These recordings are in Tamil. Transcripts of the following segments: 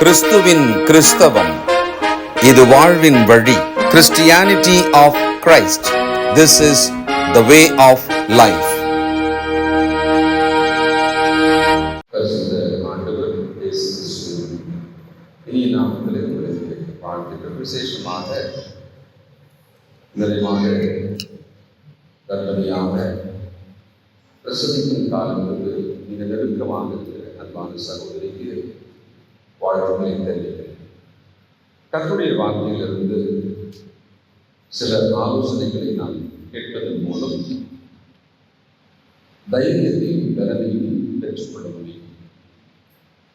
கிறிஸ்துவின் கிறிஸ்தவம், இது வாழ்வின் வழி. Christianity of Christ. This is the way of life. விசேஷமாக நிறைவாக கர்ப்பணியாக பிரசவிக்கும் காலங்களுக்கு மிக நெருக்கமாக இருக்கிற அன்பான சகோதரிக்கு வாழ்வுகளை தெரிவிக்கிறேன். கர்த்தருடைய வார்த்தையிலிருந்து சில ஆலோசனைகளை நாம் கேட்பதன் மூலம் தைரியத்தையும் பலனையும் பெற்றுக்கொள்ள முடியும்.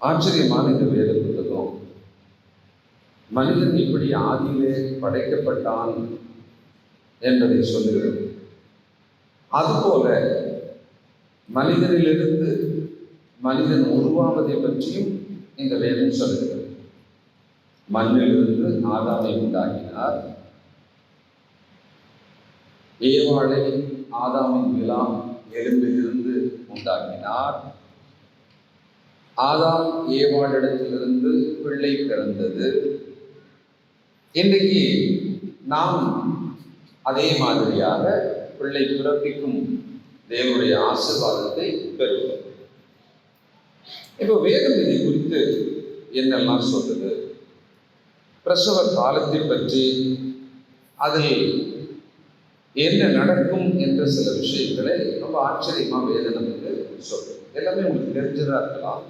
ஆச்சரியமான இந்த வேத புத்தகம் மனிதன் எப்படி ஆதியிலே படைக்கப்பட்டான் என்பதை சொல்லுகிறது. அதுபோல மனிதனிலிருந்து மனிதன் உருவாவதை பற்றியும் இந்த வேதம் சொல்லுகிறது. மண்ணிலிருந்து ஆதாமை உண்டாக்கினார். ஏவாளை ஆதாமின் விலாம் எலும்பிலிருந்து உண்டாக்கினார். ஆதாம் ஏவாளிடத்திலிருந்து பிள்ளை பிறந்தது. இன்றைக்கு நாம் அதே மாதிரியாக பிள்ளை பிறப்பிக்கும் தேவனுடைய ஆசீர்வாதத்தை பெறுவோம். இப்போ வேதம் இதை குறித்து என்னெல்லாம் சொல்றது, பிரசவ காலத்தை பற்றி அதில் என்ன நடக்கும் என்ற சில விஷயங்களை ரொம்ப ஆச்சரியமா வேதம் நமக்கு சொல்றது. எல்லாமே உங்களுக்கு தெரிஞ்சதா இருக்கலாம்,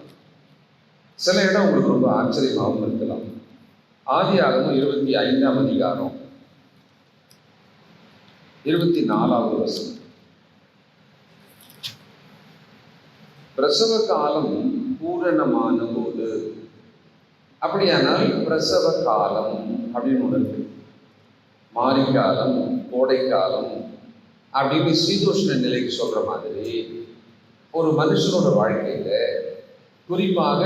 சில இடம் உங்களுக்கு ரொம்ப ஆச்சரியமாகவும் இருக்கலாம். ஆதியாகமம் 25ஆம் அதிகாரம் 24வது வசனம். பிரசவ காலம் பூரணமான போது, அப்படியானால் பிரசவ காலம் அப்படின்னு ஒன்று இருக்கு. மாரிக்காலம், கோடைக்காலம் அப்படின்னு சீதோஷ்ண நிலைக்கு சொல்ற மாதிரி ஒரு மனுஷனோட வாழ்க்கையில, குறிப்பாக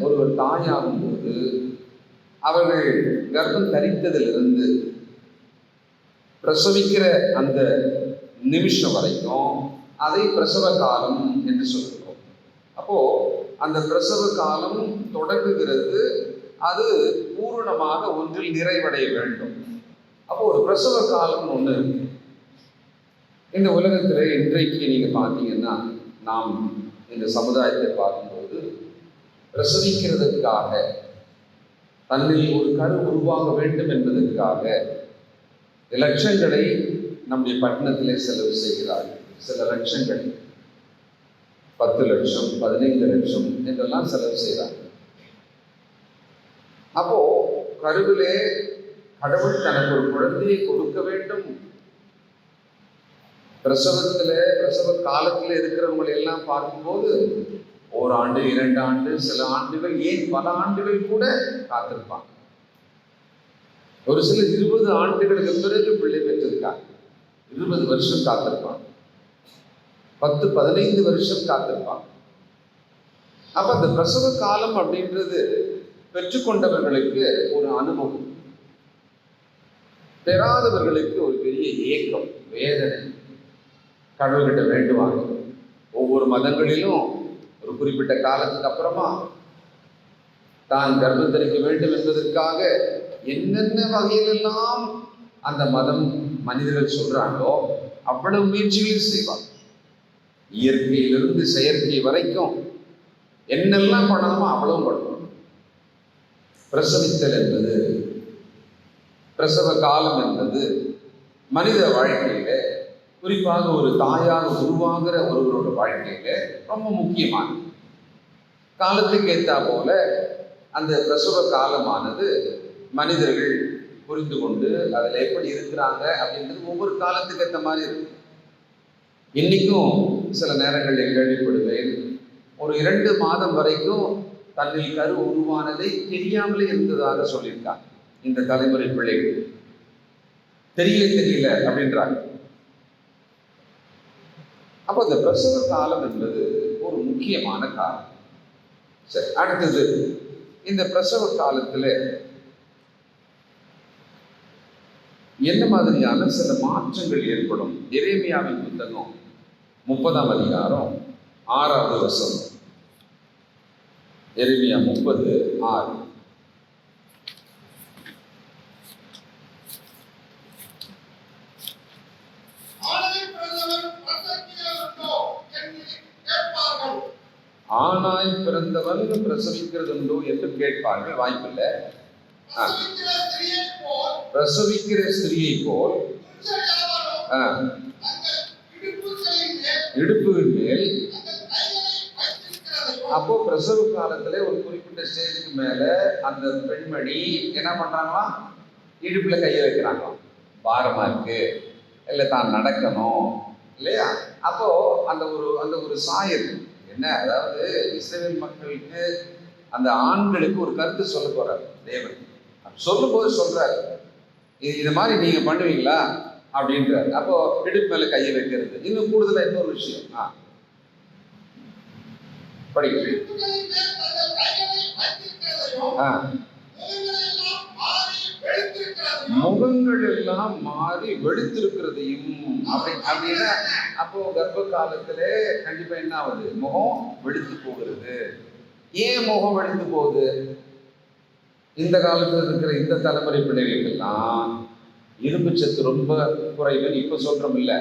ஒருவர் தாயாகும் போது அவர்கள் கர்ப்பம் தரித்ததிலிருந்து பிரசவிக்கிற அந்த நிமிஷம் வரைக்கும் அதை பிரசவ காலம் என்று சொல்கிறோம். அப்போ அந்த பிரசவ காலம் தொடங்குகிறது, அது பூரணமாக ஒன்றில் நிறைவடைய வேண்டும். அப்போ ஒரு பிரசவ காலம் ஒன்று இருக்கு. இந்த உலகத்துல இன்றைக்கு நீங்க பார்த்தீங்கன்னா, நாம் இந்த சமுதாயத்தை பார்க்கும்போது பிரசவிக்கிறதுக்காக, தன்னில் ஒரு கரு உருவாக வேண்டும் என்பதற்காக லட்சங்களை நம்முடைய பட்டணத்திலே செலவு செய்கிறார்கள். சில லட்சங்கள், 10 லட்சம் 15 லட்சம் என்றெல்லாம் செலவு செய்கிறாங்க. அப்போ கருவிலே கடவுள் தனக்கு ஒரு குழந்தையை கொடுக்க வேண்டும். பிரசவ காலத்தில் இருக்கிறவங்களை எல்லாம் பார்க்கும்போது 1 ஆண்டு 2 ஆண்டு, சில ஆண்டுகள், ஏன் பல ஆண்டுகள் கூட காத்திருப்பாங்க. ஒரு சிலர் 20 ஆண்டுகளுக்கு பிறகு பிள்ளை பெற்றிருக்காங்க. 20 வருஷம் காத்திருப்பாங்க, 10-15 வருஷம் காத்திருப்பாங்க. அப்ப அந்த பிரசவ காலம் அப்படின்றது பெற்றுக்கொண்டவர்களுக்கு ஒரு அனுபவம், பெறாதவர்களுக்கு ஒரு பெரிய ஏக்கம், வேதனை. கடவுள்கிட்ட வேண்டுவாங்க. ஒவ்வொரு மதங்களிலும் ஒரு குறிப்பிட்ட காலத்துக்கு அப்புறமா தான் கர்ப்பம் தரிக்க வேண்டும் என்பதற்காக என்னென்ன வகையிலெல்லாம் அந்த மதம் மனிதர்கள் சொல்றாங்களோ அவ்வளவு முயற்சிகளையும் செய்வாங்க. இயற்கையிலிருந்து செயற்கை வரைக்கும் என்னெல்லாம் பண்ணணுமோ அவ்வளவும் பண்ணணும். பிரசவித்தல் என்பது, பிரசவ காலம் என்பது மனித வாழ்க்கையில, குறிப்பாக ஒரு தாயாக உருவாகிற ஒருவரோட வாழ்க்கையில ரொம்ப முக்கியமானது. காலத்துக்கு ஏற்றா போல அந்த பிரசவ காலமானது மனிதர்கள் புரிந்து கொண்டு அதில் எப்படி இருக்கிறாங்க அப்படின்றது ஒவ்வொரு காலத்துக்கு ஏற்ற மாதிரி இருக்கு. இன்னைக்கும் சில நேரங்களில் கேள்விப்படுவேன், ஒரு 2 மாதம் வரைக்கும் தன்னில் கரு உருவானதை தெரியாமலே இருந்ததாக சொல்லியிருக்காங்க. இந்த தலைமுறை பிள்ளைகள் தெரியல அப்படின்றாங்க. அப்போ இந்த பிரசவ காலம் என்பது ஒரு முக்கியமான காலம். சரி, அடுத்தது இந்த பிரசவ காலத்துல என்ன மாதிரியான சில மாற்றங்கள் ஏற்படும்? எரேமியாவின் புத்தகம் 30ஆம் அதிகாரம் 6வது வசனம். எரேமியா 30:6. ஆணாய் பிறந்தவன் பிரசவிக்கிறது உண்டோ என்று கேட்பார்கள். வாய்ப்பில்லை. பிரசவிக்கிற ஸ்திரியை போல் இடுப்புகளின் மேல். அப்போ பிரசவ காலத்துல ஒரு குறிப்பிட்ட ஸ்டேஜுக்கு மேல அந்த பெண்மணி என்ன பண்றாங்களா, இடுப்புல கையை வைக்கிறாங்களாம். பாரமா இருக்கு, இல்லை தான் நடக்கணும் இல்லையா. அப்போ அந்த ஒரு சாயல் என்ன, அதாவது இஸ்ரவேல் மக்களுக்கு அந்த ஆண்களுக்கு ஒரு கருத்து சொல்ல போறாரு தேவன். சொல்லும் போது சொல்றாரு, இது மாதிரி நீங்க பண்ணுவீங்களா அப்படின்றாரு. அப்போ இடுப்பு மேல கையை வைக்கிறது. இன்னும் கூடுதலா இன்னொரு விஷயம் முகங்கள் எல்லாம் மாறி வெளுத்திருக்கிறதையும் அப்படின்னா, அப்போ கர்ப்ப காலத்துல கண்டிப்பா என்ன ஆகுது, முகம் வெளுத்து போகிறது. ஏன் முகம் வெளுத்து போகுது? இந்த காலத்துல இருக்கிற இந்த தலைமுறை பிள்ளைகளுக்கெல்லாம் இரும்பு சத்து ரொம்ப குறைவுன்னு இப்ப சொல்றோம் இல்ல.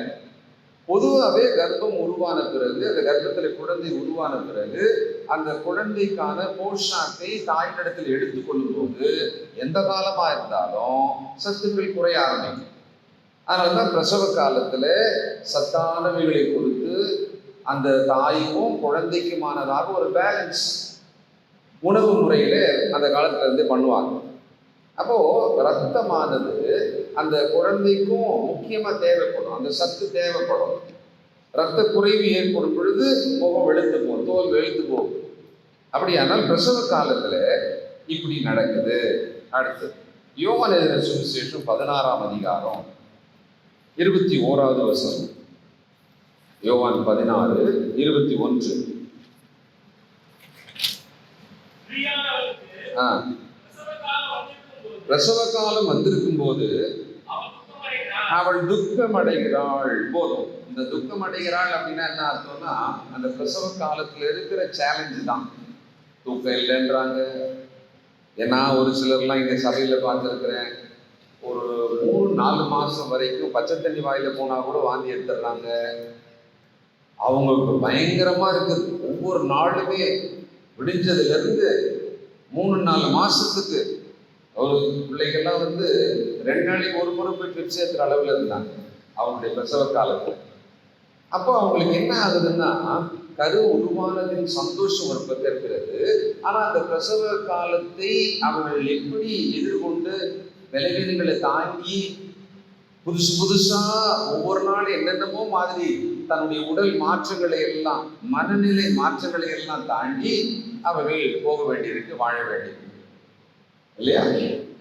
பொதுவாகவே கர்ப்பம் உருவான பிறகு, அந்த கர்ப்பத்தில் குழந்தை உருவான பிறகு அந்த குழந்தைக்கான போஷாக்கை தாயினிடத்தில் எடுத்துக்கொள்ளும் போது எந்த காலமா இருந்தாலும் சத்துக்கள் குறைய ஆரம்பிக்கும். அதனாலதான் பிரசவ காலத்துல சத்தானவைகளை கொடுத்து அந்த தாய்க்கும் குழந்தைக்குமானதாக ஒரு பேலன்ஸ் உணவு முறையில அந்த காலத்துல இருந்து பண்ணுவாங்க. அப்போ ரத்தமானது அந்த குழந்தைக்கும் முக்கியமா தேவைப்படும், அந்த சத்து தேவைப்படும். ரத்த குறைவு ஏற்படும் பொழுது முகம் வெளுத்து போகும், தோல் வெளுத்து போகும். அப்படியானால் பிரசவ காலத்துல இப்படி நடக்குது. அடுத்து யோவான் எழுதின சுவிசேஷம் 16ஆம் அதிகாரம் 21வது வசனம். யோவான் 16:21. பிரசவ காலம் வந்திருக்கும் போது அவள் துக்கம் அடைகிறாள். போதும். இந்த துக்கம் அடைகிறாள் அப்படின்னா என்ன அர்த்தம்னா, அந்த பிரசவ காலத்துல இருக்கிற சேலஞ்சு தான். தூக்கம் இல்லைன்றாங்க. ஏன்னா ஒரு சிலர்லாம் இங்க சபையில பார்த்துருக்கிறேன், ஒரு 3-4 மாசம் வரைக்கும் பச்சை தண்ணி வாயில போனா கூட வாந்தி எடுத்துடுறாங்க. அவங்களுக்கு பயங்கரமா இருக்குது. ஒவ்வொரு நாளுமே விடிஞ்சதுல இருந்து 3-4 மாசத்துக்கு ஒரு பிள்ளைகள்லாம் 2 நாளைக்கு ஒரு முறை போய் ட்ரிப் சேர்த்துற அளவில் இருந்தாங்க அவங்களுடைய பிரசவ காலத்தில். அப்போ அவங்களுக்கு என்ன ஆகுதுன்னா, கரு உருவானதின் சந்தோஷம் ஒரு பக்கம் இருக்கிறது. ஆனால் அந்த பிரசவ காலத்தை அவர்கள் எப்படி எதிர்கொண்டு விளைவினங்களை தாங்கி புதுசா ஒவ்வொரு நாள் என்னென்னமோ மாதிரி தன்னுடைய உடல் மாற்றங்களை எல்லாம், மனநிலை மாற்றங்களை எல்லாம் தாண்டி அவர்கள் போக வேண்டியிருக்கு, வாழ வேண்டியிருக்கு இல்லையா.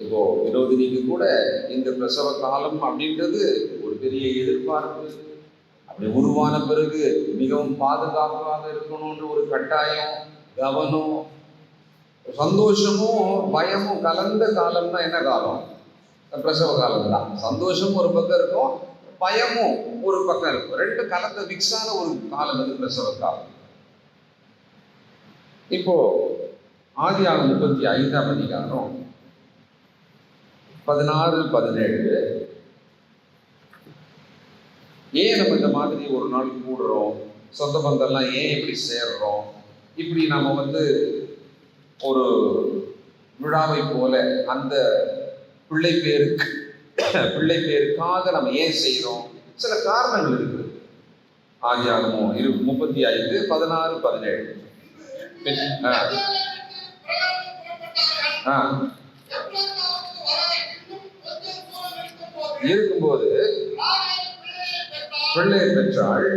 இப்போ வினோதினிக்கு கூட இந்த பிரசவ காலம் அப்படின்றது ஒரு பெரிய எதிர்பார்ப்பு. அப்படி உருவான பிறகு மிகவும் பாதுகாப்பாக இருக்கணும்ன்ற ஒரு கட்டாயம், கவனம், சந்தோஷமும் பயமும் கலந்த காலம்னா என்ன காலம்? பிரசவ காலம் தான். சந்தோஷமும் ஒரு பக்கம் இருக்கும், பயமும் ஒரு பக்கம் இருக்கும். 2 கலந்த மிக்ஸான ஒரு காலம் பிரசவ காலம். இப்போ ஆதியாகமம் 35ஆம் அதிகாரம் 16-17. ஏன் நம்ம இந்த மாதிரி ஒரு நாள் கூடுறோம், சொந்த பந்தம்லாம் ஏன் இப்படி சேர்றோம், இப்படி நம்ம ஒரு விழாவை போல அந்த பிள்ளை பேருக்காக நம்ம ஏன் செய்யறோம்? சில காரணங்கள் இருக்குது. ஆதியாகமம் 35:16-17. இருக்கும்போது பிள்ளை பெற்றாள்.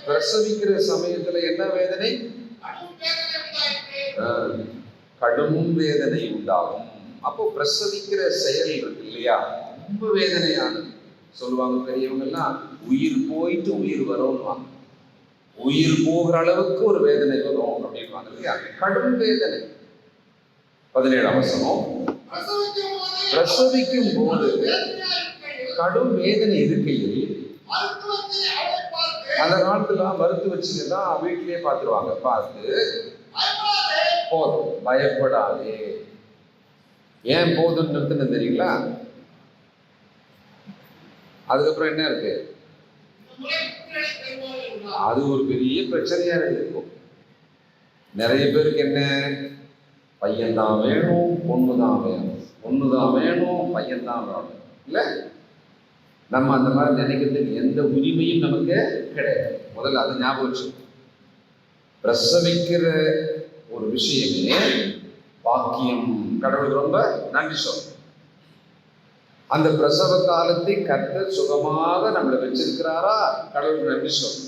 பிரசவிக்கிற சமயத்துல என்ன வேதனை? கடும் வேதனை உண்டாகும். அப்போ பிரசவிக்கிற செயல் இருக்கு இல்லையா, ரொம்ப வேதனையானது. சொல்லுவாங்க பெரியவங்க எல்லாம், உயிர் போயிட்டு உயிர் வரும்வாங்க. உயிர் போகிற அளவுக்கு ஒரு வேதனை வரும் அப்படின்வாங்க இல்லையா. கடும் வேதனை. 17ஆம் வசனம். பிரசவிக்கும் போது கடும் வேதனை இருக்கையில், அந்த காலத்துல மருத்துவ வச்சுதான் வீட்டிலேயே பார்த்துருவாங்க. பார்த்து போதும், பயப்படாதே. ஏன் போதுன்னு தெரியுங்களா? அதுக்கப்புறம் என்ன இருக்கு? அது ஒரு பெரிய பிரச்சனையா இருக்கு. நிறைய பேருக்கு என்ன, பையன்தான் வேணும், பொண்ணுதான் வேணும், பொண்ணுதான் வேணும், பையன்தான் வேணும். இல்லை, நம்ம அந்த மாதிரி நினைக்கிறதுக்கு எந்த உரிமையும் நமக்கு கிடையாது. முதல்ல அதை ஞாபகம் வச்சு, பிரசவிக்கிற ஒரு விஷயமே பாக்கியம். கடவுளுக்கு ரொம்ப நன்றி சொல்லும். அந்த பிரசவ காலத்தை கர்த்தர் சுகமாக நம்மளை வச்சிருக்கிறாரா, கடவுளுக்கு நன்றி சொல்லும்.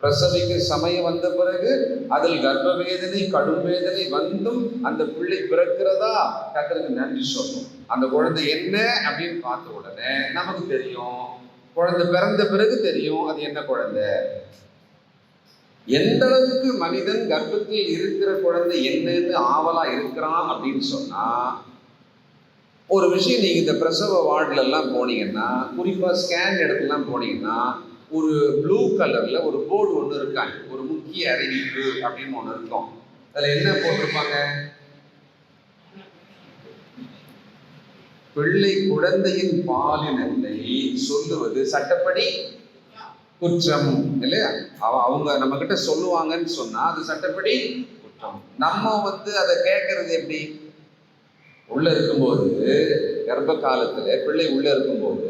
பிரசவிக்க சமயம் வந்த பிறகு அதில் கர்ப்ப வேதனை, கடும் வேதனை வந்தும் அந்த பிள்ளை பிறக்கிறதா, கர்த்தருக்கு நன்றி சொல்லும். அந்த குழந்தை என்ன அப்படின்னு பார்த்த உடனே நமக்கு தெரியும், குழந்தை பிறந்த பிறகு தெரியும் அது என்ன குழந்தை. எந்த அளவுக்கு மனிதன் கர்ப்பத்தில் இருக்கிற குழந்தை என்னன்னு ஆவலா இருக்கிறான் அப்படின்னு சொன்னா, ஒரு விஷயம், நீங்க இந்த பிரசவ வார்டுல எல்லாம் போனீங்கன்னா, குறிப்பா ஸ்கேன் இடத்துலாம் போனீங்கன்னா, ஒரு ப்ளூ கலர்ல ஒரு போர்டு ஒன்று இருக்காங்க, ஒரு முக்கிய அறிவிப்பு அப்படின்னு ஒன்று இருக்கும். அதுல என்ன போட்டிருப்பாங்க, பிள்ளை குழந்தையின் பாலினத்தை சொல்லுவது சட்டப்படி குற்றம். இல்லையா? அவங்க நம்ம கிட்ட சொல்லுவாங்கன்னு சொன்னா அது சட்டப்படி குற்றம். நம்ம அதை கேட்கறது எப்படி, உள்ள இருக்கும்போது, கர்ப்ப காலத்துல பிள்ளை உள்ள இருக்கும்போது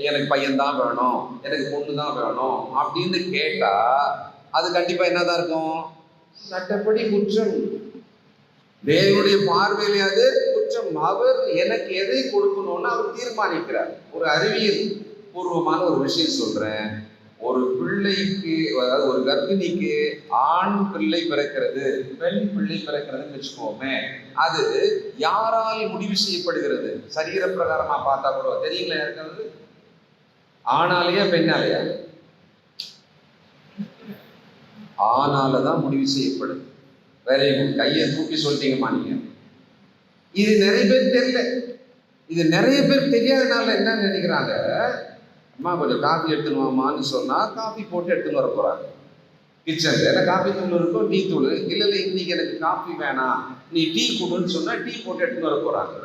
எனக்கு பையன்தான் வேணும், எனக்கு பொண்ணு தான் வேணும் அப்படின்னு கேட்டா அது கண்டிப்பா என்னதான் இருக்கும், சட்டப்படி குற்றம். தேவனுடைய பார்வையிலே அது குற்றம். அவர் எனக்கு எதை கொடுக்கணும்னு அவர் தீர்மானிக்கிறார். ஒரு அறிவியல் பூர்வமான ஒரு விஷயம் சொல்றேன். ஒரு பிள்ளைக்கு, அதாவது ஒரு கர்ப்பிணிக்கு ஆண் பிள்ளை பிறக்கிறது, பெண் பிள்ளை பிறக்கிறதுன்னு வச்சுக்கோமே, அது யாரால் முடிவு செய்யப்படுகிறது? சரீர பிரகாரமா பார்த்தா கூட தெரியுங்களா இருக்கிறது, ஆணாலையா பெண்ணாலையா? ஆணாலதான் முடிவு செய்யப்படுது. வேற கையை தூக்கி சொல்லிட்டீங்கம்மா நீங்க. இது நிறைய பேர் தெரியல. இது நிறைய பேர் தெரியாதனால என்ன நினைக்கிறாங்க, அம்மா கொஞ்சம் காஃபி எடுத்துனுவாமான்னு சொன்னா காஃபி போட்டு எடுத்துன்னு வர போறாங்க கிச்சன்ல. ஏன்னா காஃபி தூள் இருக்கும், டீ தூள். இல்லை இன்னைக்கு எனக்கு காஃபி வேணாம், நீ டீ கொடுன்னு சொன்னா டீ போட்டு எடுத்துன்னு வர போறாங்க.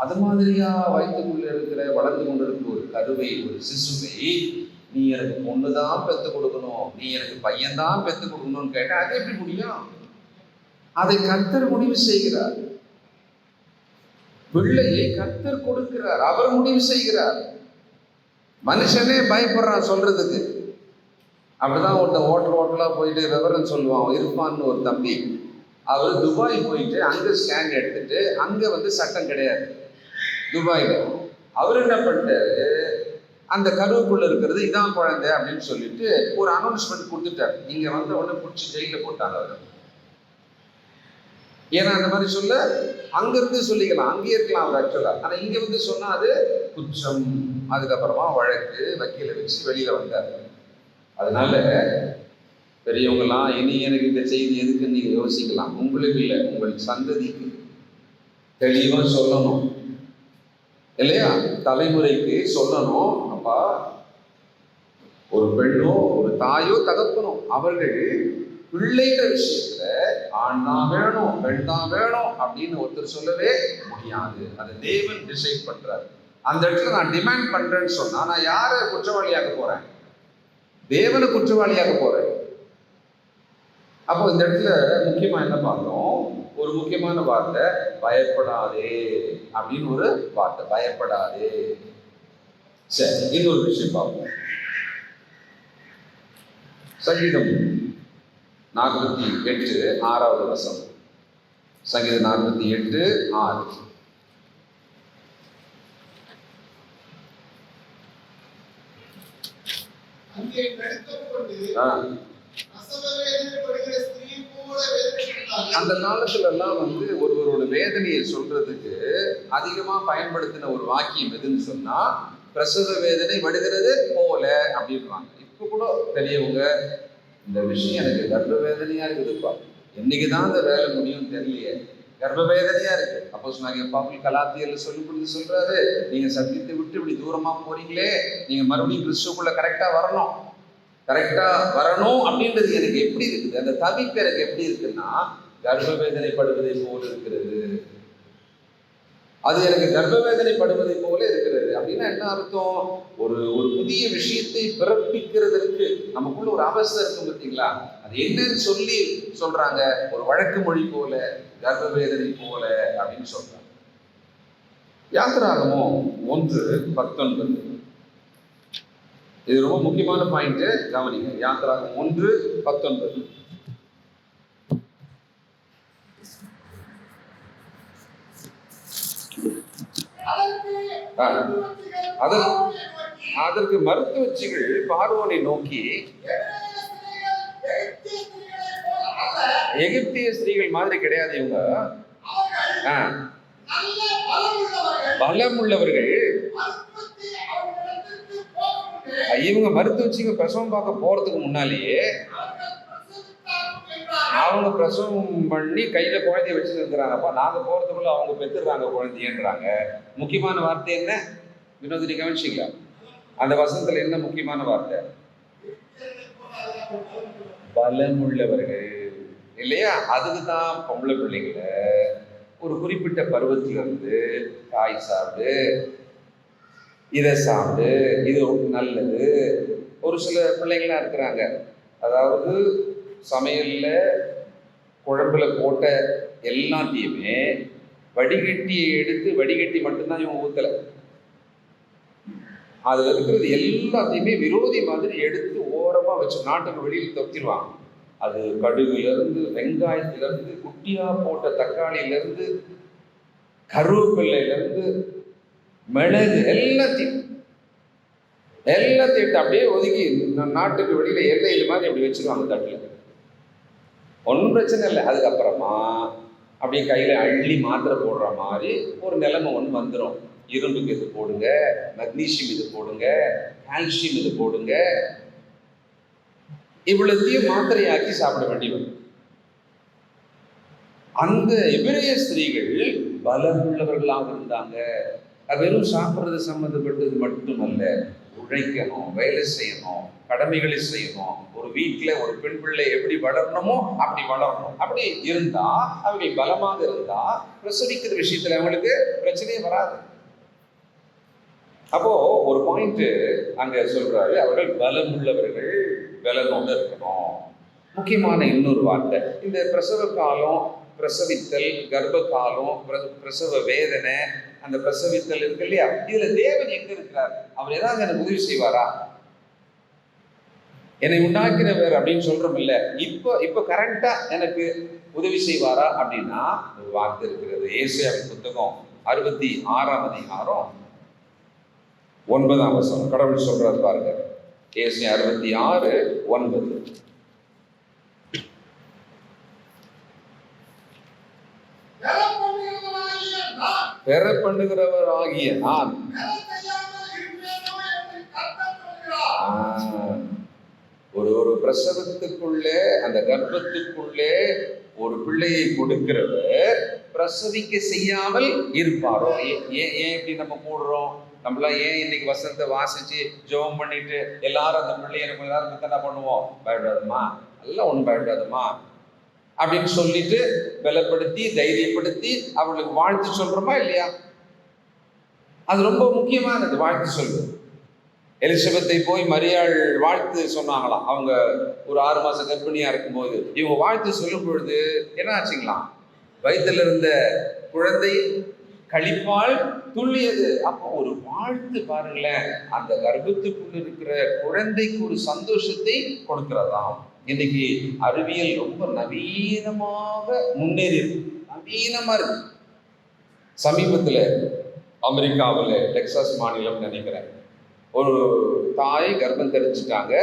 அது மாதிரியா வயிற்றுக்குள்ள இருக்கிற வளர்ந்து கொண்டு இருக்கிற ஒரு கருவை, ஒரு சிசுவை, நீ எனக்கு பொண்ணுதான் பெத்து கொடுக்கணும், நீ எனக்கு பையன்தான் பெத்து கொடுக்கணும்னு கேட்டா அது எப்படி முடியும்? அதை கர்த்தர் முடிவு செய்கிறார். பிள்ளையை கர்த்தர் கொடுக்கிறார், அவர் முடிவு செய்கிறார். மனுஷனே பயப்படுறான் சொல்றதுக்கு. அப்படிதான் ஒருத்தன் ஹோட்டலா போயிட்டு விவரம் சொல்லுவான். இருப்பான்னு ஒரு தம்பி, அவர் துபாய் போயிட்டு அங்க ஸ்கேன் எடுத்துட்டு, அங்க சட்டம் கிடையாது துபாயில. அவர் என்ன பண்ணிட்டாரு, அந்த கருவுக்குள்ள இருக்கிறது இதான் குழந்தை அப்படின்னு சொல்லிட்டு ஒரு அனௌன்ஸ்மெண்ட் கொடுத்துட்டார். நீங்க வந்த உடனே பிடிச்சி ஜெயில போட்டாங்க அவர். ஏன்னா அந்த மாதிரி சொல்ல அங்கிருந்து சொல்லிக்கலாம், அங்கே இருக்கலாம் அவர் ஆக்சுவலா. ஆனா இங்க சொன்னா அது குற்றம். அதுக்கப்புறமா வழக்கு, வக்கீல வச்சு வெளியில வந்தார். அதனால பெரியவங்கலாம், இனி எனக்கு இந்த செய்தி எதுக்குன்னு நீங்க யோசிக்கலாம். உங்களுக்கு இல்லை, உங்களுக்கு சந்ததிக்கு தெளிவா சொல்லணும் இல்லையா? தலைமுறைக்கு சொல்லணும். அப்பா, ஒரு பெண்ணோ ஒரு தாயோ தகப்பனோ அவர்கள் பிள்ளைகிற விஷயத்துல ஆண் தான் வேணும், பெண் தான் வேணும் அப்படின்னு ஒருத்தர் சொல்லவே முடியாது. அதை தேவன் டிசைட் பண்றாரு. அந்த இடத்துல நான் டிமாண்ட் பண்றேன்னு சொன்னா நான் யாரை குற்றவாளியாக போறேன்? தேவனை குற்றவாளியாக போறேன். அப்போ இந்த இடத்துல முக்கியமா என்ன பார்த்தோம், ஒரு முக்கியமான வார்த்தை பயப்படாதே அப்படின்னு ஒரு வார்த்தை, பயப்படாதே. சரி, இன்னொரு விஷயம் பார்ப்போம். சங்கீதம் 48 6வது வசனம். சங்கீதம் 48 6. அந்த காலத்துல எல்லாம் ஒருவரோட வேதனையை சொல்றதுக்கு அதிகமா பயன்படுத்தின ஒரு வாக்கியம் எதுன்னு சொன்னா, பிரசவ வேதனை வருகிறது போல அப்படின்றாங்க. இப்ப கூட பெரியவங்க, இந்த விஷயம் எனக்கு கர்ப்ப வேதனையா இருக்குதுப்பா, என்னைக்குதான் அந்த வேலை முடியும் தெரியலையே, கர்ப்ப வேதனையா இருக்கு. அப்போ சொன்னாங்க, பவுல் கலாத்தியர்ல சொல்றாரு, நீங்க சத்தியத்தை விட்டு இப்படி தூரமா போறீங்களே, நீங்க மறுபடியும் கிறிஸ்துக்குள்ள கரெக்டா வரணும் அப்படின்றது எனக்கு எப்படி இருக்குது, அந்த தவிப்பு எனக்கு எப்படி இருக்குன்னா, கர்ப்ப வேதனைப்படுவதை போல் இருக்கிறது. அது எனக்கு கர்ப்ப வேதனைப்படுவதை போல இருக்கிறது. அப்படின்னா என்ன அர்த்தம்? ஒரு ஒரு புதிய விஷயத்தை பிறப்பிக்கிறதற்கு நமக்குள்ள ஒரு அவஸ்தை இருக்கும் பார்த்தீங்களா? அது என்னன்னு சொல்லி சொல்றாங்க, ஒரு வழக்கு மொழி போல, கர்ப்ப வேதனை போல அப்படின்னு சொல்றாங்க. யாத்திராகமம் 1:19. இது ரொம்ப முக்கியமான பாயிண்ட், கவனிங்க. யாத்திராகமம் 1:19. அதற்கு மருத்துவச்சிகள் பார்வோனை நோக்கி, எகிப்திய ஸ்திரீகள் மாதிரி கிடையாது இவங்க, பலம் உள்ளவர்கள். இவங்க மருத்துவச்சிங்க பிரசவம் பார்க்க போறதுக்கு முன்னாலேயே அவங்க பிரசவம் பண்ணி கையில குழந்தைய வச்சுட்டு இருக்கிறாங்கப்பா. நாங்க போறதுக்குள்ள அவங்க பெற்றுறாங்க குழந்தைன்றாங்க. முக்கியமான வார்த்தை என்ன வினோதினி கவனிச்சிங்களா? அந்த வசனத்துல என்ன முக்கியமான வார்த்தை? பலம் உள்ளவர்கள் இல்லையா? அதுக்குதான் பொம்பளை பிள்ளைங்களை ஒரு குறிப்பிட்ட பருவத்திலிருந்து காய் சாப்பிடு, இதை சாப்பிடு, இது நல்லது. ஒரு சில பிள்ளைங்களாம் இருக்கிறாங்க, அதாவது சமையல்ல குழம்புல போட்ட எல்லாத்தையுமே வடிகட்டியை எடுத்து வடிகட்டி மட்டும்தான் இவன் ஊத்தல, அதுல இருக்கிறது எல்லாத்தையுமே விரோதி மாதிரி எடுத்து ஓரமா வச்சு நாட்டுக்கு வெளியில் தொத்திடுவாங்க. அது கடுகுல இருந்து, வெங்காயத்துல இருந்து, குட்டியா போட்ட தக்காளியில இருந்து, கருவேப்பிள்ளையில இருந்து, மிளகு எல்லாத்தையும் அப்படியே ஒதுக்கி நாட்டுக்கு வெளியில எல்லை இது மாதிரி அப்படி வச்சிருவாங்க தட்டுல. ஒன்றும் பிரச்சனை இல்லை. அதுக்கப்புறமா அப்படியே கையில அள்ளி மாத்திரை போடுற மாதிரி ஒரு நிலைமை ஒன்று வந்துடும். இரும்புக்கு இது போடுங்க, மக்னீசியம் இது போடுங்க, கால்சியம் இது போடுங்க, இவ்வளத்தையும் மாத்திரையாக்கி சாப்பிட வேண்டியவன். அந்த எபிரேய ஸ்திரீகள் பலம் உள்ளவர்களாக இருந்தாங்க. வெறும் சாப்பிட்றது சம்பந்தப்பட்டது மட்டுமல்ல, உழைக்கணும், வேலை செய்யணும், கடமைகளை செய்யணும். ஒரு வீட்டில் ஒரு பெண் பிள்ளை எப்படி வளரணுமோ அப்படி வளரணும். அப்படி இருந்தா, அவர்கள் பலமாக இருந்தா பிரசவிக்கிற விஷயத்துல அவங்களுக்கு பிரச்சனையே வராது. அப்போ ஒரு பாயிண்ட் அங்க சொல்றாரு, அவர்கள் பலம் உள்ளவர்கள், பலனோட இருக்கணும். முக்கியமான இன்னொரு வார்த்தை, இந்த பிரசவ காலம், பிரசவித்தல், கர்ப்ப காலம், பிரசவ வேதனை, அந்த பிரசவித்தல் இருக்கு இல்லையா, இதுல தேவன் எங்க இருக்கிறார்? அவர் ஏதாவது எனக்கு உதவி செய்வாரா? என்னை உண்டாக்கினவர் அப்படின்னு சொல்றோம் இல்ல, இப்ப கரண்டா எனக்கு உதவி செய்வாரா அப்படின்னா ஒரு வார்த்தை இருக்கிறது. ஏசாயாவின் புத்தகம் 66ஆம் அதிகாரம் 9ஆம் வசனம். கடவுள் சொல்றாரு பாருங்க, ஏசாயா 66:9. பெற பண்ணுகிறவராகிய நான் ஒரு பிரசவத்துக்குள்ளே, அந்த கர்ப்பத்துக்குள்ளே ஒரு பிள்ளையை கொடுக்கிறவர் பிரசவிக்க செய்யாமல் இருப்பாரோ? ஏன் இப்படி நம்ம கூடுறோம்? நம்மளாம் ஏன் இன்னைக்கு வசனத்தை வாசிச்சு ஜெபம் பண்ணிட்டு எல்லாரும் அந்த பிள்ளை எனக்கு எல்லாரும் என்ன பண்ணுவோம்? பயப்படாதம்மா, எல்லாம் ஒன்றும் பயப்படாதம்மா அப்படின்னு சொல்லிட்டு பலப்படுத்தி தைரியப்படுத்தி அவர்களுக்கு வாழ்த்து சொல்றோமா இல்லையா? அது ரொம்ப முக்கியமானது, வாழ்த்து சொல்வது. எலிசபெத்தை போய் மரியாள் வாழ்த்து சொன்னாங்களாம். அவங்க ஒரு 6 மாசம் கர்ப்பிணியா இருக்கும்போது இவங்க வாழ்த்து சொல்லும் பொழுது என்ன ஆச்சுங்களாம்? வயிற்றுல இருந்த குழந்தை களிப்பால் துள்ளியது. அப்போ ஒரு வாழ்த்து பாருங்களேன், அந்த கர்ப்பத்துக்குள்ள இருக்கிற குழந்தைக்கு ஒரு சந்தோஷத்தை கொடுக்கிறதாம். இன்னைக்கு அறிவியல் ரொம்ப நவீனமாக முன்னேறி இருக்கு, நவீனமா இருக்கு. சமீபத்துல அமெரிக்காவில் டெக்சாஸ் மாநிலம் நினைக்கிறேன், ஒரு தாய் கர்ப்பம் தெரிஞ்சுட்டாங்க.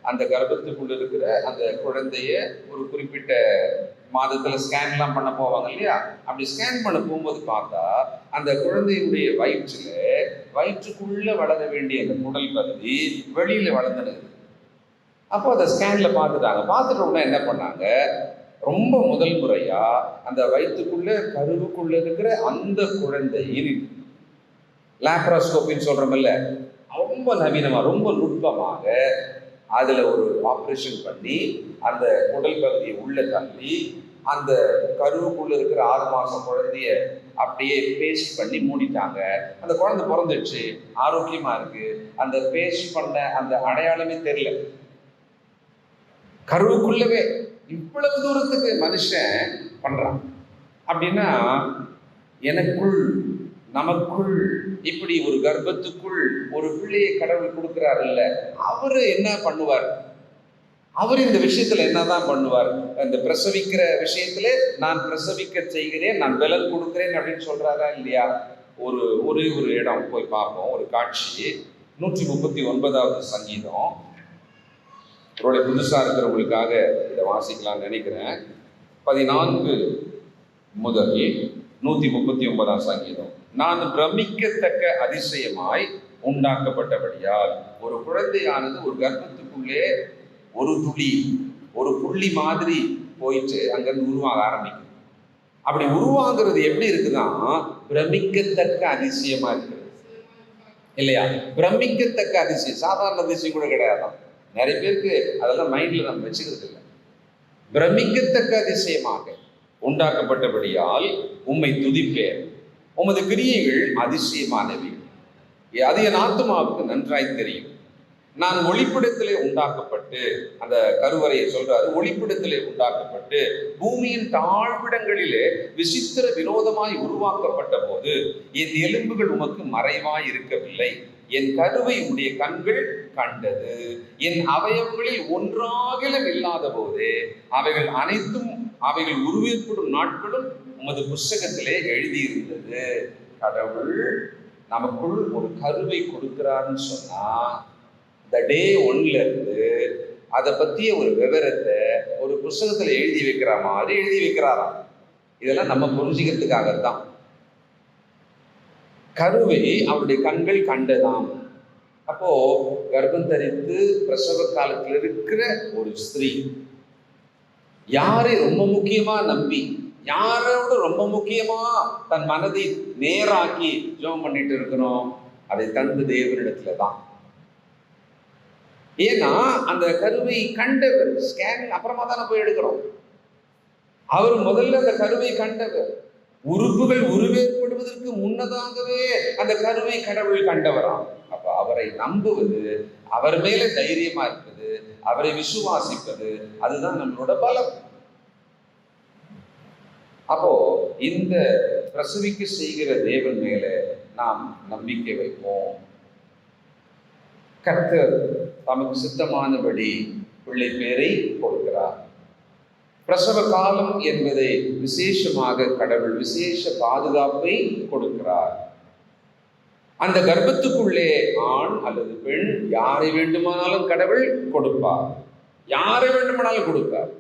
அந்த கர்ப்பத்துக்குள்ள இருக்கிற அந்த குழந்தைய ஒரு குறிப்பிட்ட மாதத்துல ஸ்கேன்லாம் பண்ண போவாங்க இல்லையா, அப்படி ஸ்கேன் பண்ண போகும்போது பார்த்தா அந்த குழந்தையுடைய வயிற்றுக்குள்ள வளர வேண்டிய அந்த குடல் பகுதி வெளியில வளர்ந்துடுது. அப்போ அதை ஸ்கேன்ல பார்த்துட்டாங்க. பார்த்துட்ட உடனே என்ன பண்ணாங்க, ரொம்ப முதல் முறையா அந்த வயிற்றுக்குள்ள கருவுக்குள்ள இருக்கிற அந்த குழந்தையின் லாப்ராஸ்கோப்பின்னு சொல்றோம்ல, ரொம்ப நவீனமா ரொம்ப நுட்பமாக அதுல ஒரு ஆப்ரேஷன் பண்ணி அந்த குடல் பகுதியை உள்ள தள்ளி அந்த கருவுக்குள்ள இருக்கிற 6 மாசம் குழந்தைய அப்படியே பேஸ்ட் பண்ணி மூடிட்டாங்க. அந்த குழந்தை பிறந்துடுச்சு, ஆரோக்கியமா இருக்கு. அந்த பேஸ்ட் பண்ண அந்த அடையாளமே தெரியல. கருவுக்குள்ளவே இவ்வளவு தூரத்துக்கு மனுஷன் பண்றான் அப்படின்னா, எனக்குள் நமக்குள் இப்படி ஒரு கர்ப்பத்துக்குள் ஒரு பிள்ளையை கடவுள் கொடுக்கிறார் இல்ல, அவரு என்ன பண்ணுவார்? அவர் இந்த விஷயத்துல என்னதான் பண்ணுவார்? இந்த பிரசவிக்கிற விஷயத்துல நான் பிரசவிக்க செய்கிறேன், நான் பலன் கொடுக்கிறேன் அப்படின்னு சொல்றாரா இல்லையா? ஒரே ஒரு இடம் போய் பார்ப்போம். ஒரு காட்சி 139வது சங்கீதம். ஒருவேளை புதுசா இருக்கிறவங்களுக்காக இதை வாசிக்கலாம்னு நினைக்கிறேன். 14 முதல் 139ஆம் சங்கீதம். நான் பிரமிக்கத்தக்க அதிசயமாய் உண்டாக்கப்பட்டபடியால், ஒரு குழந்தையானது ஒரு கர்ப்பத்துக்குள்ளே ஒரு துளி ஒரு புள்ளி மாதிரி போயிட்டு அங்கிருந்து உருவாக ஆரம்பிக்கும். அப்படி உருவாகிறது எப்படி இருக்குதான்? பிரமிக்கத்தக்க அதிசயமா இருக்குது இல்லையா? பிரமிக்கத்தக்க அதிசயம், சாதாரண அதிசயம் கூட கிடையாதான். நிறைய பேருக்கு அதெல்லாம் மைண்ட்ல நம்ம வச்சுக்கிறது இல்லை. பிரமிக்கத்தக்க அதிசயமாக உண்டாக்கப்பட்டபடியால் உம்மை துதிப்பேன், உமது கிரியைகள் அதிசயமானவை, அது என் ஆத்துமாவுக்கு நன்றாய் தெரியும். நான் ஒளிப்பிடத்திலே உண்டாக்கப்பட்டு, அந்த கருவறையை சொல்றாரு, ஒளிப்பிடத்திலே உண்டாக்கப்பட்டு பூமியின் தாழ்விடங்களிலே விசித்திர வினோதமாய் உருவாக்கப்பட்ட போது என் எலும்புகள் உமக்கு மறைவாய் இருக்கவில்லை. என் கருவை உடைய கண்கள் கண்டது. என் அவயவங்களில் ஒன்றாகிலும் இல்லாத போதே அவைகள் அனைத்தும் அவைகள் உருவேற்படும் நாட்களும் உமது புஸ்தகத்திலே எழுதியிருந்தது. கடவுள் நமக்குள் ஒரு கருவை கொடுக்கிறாருன்னு சொன்னா, இந்த டே 1ல இருந்து அதை பற்றிய ஒரு விவரத்தை ஒரு புஸ்தகத்தில் எழுதி வைக்கிற மாதிரி எழுதி வைக்கிறாராம். இதெல்லாம் நம்ம புரிஞ்சுக்கிறதுக்காகத்தான். கருவை அவருடைய கண்கள் கண்டதாம். அப்போ கர்ப்பம் தரித்து பிரசவ காலத்தில் இருக்கிற ஒரு ஸ்திரீ யாரை ரொம்ப முக்கியமா நம்பி, யாரோட ரொம்ப முக்கியமா தன் மனதை நேராக்கி ஜெபம் பண்ணிட்டு இருக்கிறோம்? அதை தந்து தேவனிடத்துல தான். ஏன்னா அந்த கருவை கண்டவர், ஸ்கேன் அப்புறமா தானே போய் எடுக்கிறோம். அவர் முதல்ல அந்த கருவை கண்டவர். உறுப்புகள் உருவேற்படுவதற்கு முன்னதாகவே அந்த கருவை கடவுள் கண்டவராம். அப்ப அவரை நம்புவது, அவர் மேல தைரியமா இருப்பது, அவரை விசுவாசிப்பது, அதுதான் நம்மளோட பலம். அப்போ இந்த பிரசவிக்க செய்கிற தேவன் மேல நாம் நம்பிக்கை வைப்போம். கர்த்தர் தமக்கு சித்தமானபடி பிள்ளை பேரை கொடுக்கிறார். பிரசவ காலம் என்பதை விசேஷமாக கடவுள் விசேஷ பாதுகாப்பை கொடுக்கிறார். அந்த கர்ப்பத்துக்குள்ளே ஆண் அல்லது பெண் யாரை வேண்டுமானாலும் கடவுள் கொடுப்பார், யாரை வேண்டுமானாலும் கொடுப்பார்.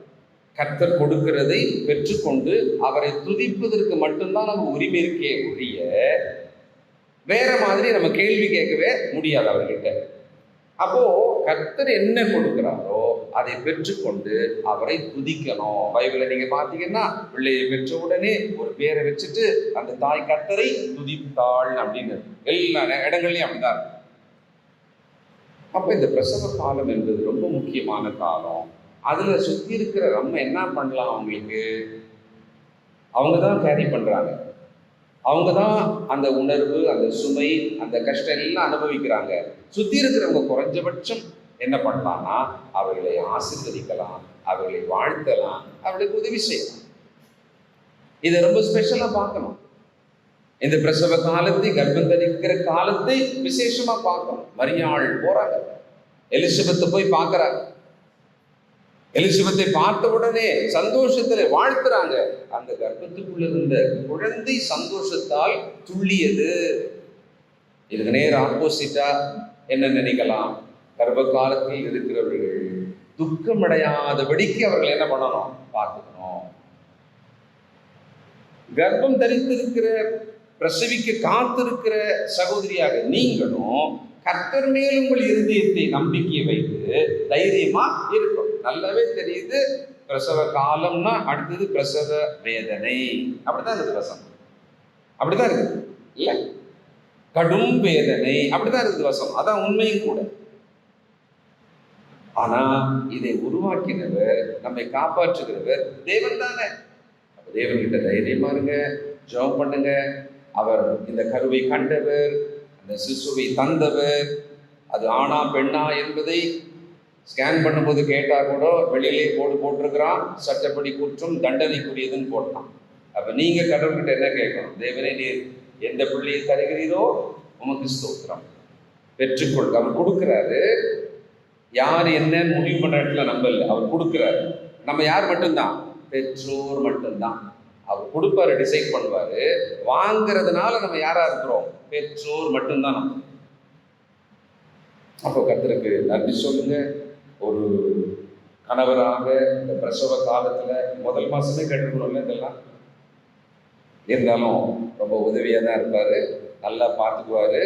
கர்த்தர் கொடுக்கிறதை பெற்றுக்கொண்டு அவரை துதிப்பதற்கு மட்டும்தான் நம்ம உரிமை இருக்கே ஒழிய வேற மாதிரி நம்ம கேள்வி கேட்கவே முடியாது அவர்கிட்ட. அப்போ கர்த்தர் என்ன கொடுக்கிறாரோ அதை பெற்றுக்கொண்டு அவரை துதிக்கணும். பைபிளை நீங்க பாத்தீங்கன்னா, பிள்ளையை பெற்ற உடனே ஒரு பேரை வச்சுட்டு அந்த தாய் கர்த்தரை துதித்தாள் அப்படின்னு எல்லா இடங்கள்லயும் அப்படிதான். அப்ப இந்த பிரசவ காலம் என்பது ரொம்ப முக்கியமான காலம். அதுல சுத்தி இருக்கிற நம்ம என்ன பண்ணலாம்? அவங்களுக்கு அவங்கதான் கேரி பண்றாங்க, அவங்கதான் அந்த உணர்வு, அந்த சுமை, அந்த கஷ்டம் எல்லாம் அனுபவிக்கிறாங்க. சுத்தி இருக்கிறவங்க குறைஞ்சபட்சம் என்ன பண்ணலாம்னா அவர்களை ஆசீர்வதிக்கலாம், அவர்களை வாழ்த்தலாம், அவர்களுக்கு உதவி செய்யலாம். இதை ரொம்ப ஸ்பெஷலா பார்க்கணும். இந்த பிரசவ காலத்தை, கர்ப்பம் தரிக்கிற காலத்தை விசேஷமா பார்க்கணும். மரியாள் போறாங்க, எலிசபெத்தை போய் பார்க்கறாங்க. எலிசபெத்தை பார்த்த உடனே சந்தோஷத்துல வாழ்த்துறாங்க. அந்த கர்ப்பத்துக்குள்ள இருந்த குழந்தை சந்தோஷத்தால் துள்ளியது. இதுக்கு நேர் ஆப்போசிட்டா என்ன நினைக்கலாம்? கர்ப்ப காலத்தில் இருக்கிறவர்கள் துக்கமடையாதபடிக்கு அவர்கள் என்ன பண்ணணும்? பார்த்துக்கணும். கர்ப்பம் தரித்திருக்கிற, பிரசவிக்க காத்திருக்கிற சகோதரியாக நீங்களும் கர்த்தர் மேல் உங்கள் இருதயத்தை நம்பிக்கை வைத்து தைரியமா இருக்கும். நல்லாவே தெரியுது, பிரசவ காலம்னா அடுத்தது பிரசவ வேதனை. அப்படிதான் இருக்குது வசனம், அப்படிதான் இருக்குது இல்ல? கடும் வேதனை அப்படிதான் இருக்குது வசனம். அதான் உண்மையும் கூட. ஆனா இதை உருவாக்கினவர், நம்மை காப்பாற்றுகிறவர் தேவன் தானே. தேவன்கிட்ட தைரியமா இருங்க, ஜெபம் பண்ணுங்க. அவர் இந்த கருவை கண்டவர், அந்த சிசுவை தந்தவர். அது ஆணா பெண்ணா என்பதை ஸ்கேன் பண்ணும்போது கேட்டால் கூட வெளியிலே போட்டிருக்கிறான், சட்டப்படி குற்றம் தண்டனைக்குரியதுன்னு போட்டான். அப்போ நீங்கள் கடவுள்கிட்ட என்ன கேட்கணும்? தேவனே, நீர் எந்த பிள்ளையை தருகிறீரோ உமக்கு ஸ்தோத்திரம், பெற்றுக்கொள். அவர் கொடுக்குறாரு. யார் என்னன்னு முடிவு பண்ணுற இடத்துல நம்ம இல்லை, அவர் கொடுக்குறாரு. நம்ம யார் மட்டும்தான்? பெற்றோர் மட்டும்தான். அவர் கொடுப்பாரு, டிசைட் பண்ணுவாரு. வாங்கிறதுனால நம்ம யாரா இருக்கிறோம்? பெற்றோர் மட்டும்தான் நம்ம. அப்போ கர்த்தருக்கு நன்றி சொல்லுங்க. ஒரு கணவராக இந்த பிரசவ காலத்துல முதல் மாசமே கேட்டுக்கணும்ல, இதெல்லாம் இருந்தாலும் ரொம்ப உதவியாக தான் இருப்பார், நல்லா பார்த்துக்குவார்.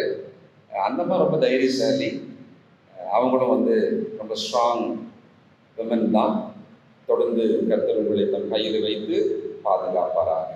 அந்தம்மா ரொம்ப தைரியசாலி. அவங்களும் ரொம்ப ஸ்ட்ராங் விமன் தான். தொடர்ந்து கர்த்தர் உங்களை தன் கையில் வைத்து பாதுகாப்பாராக.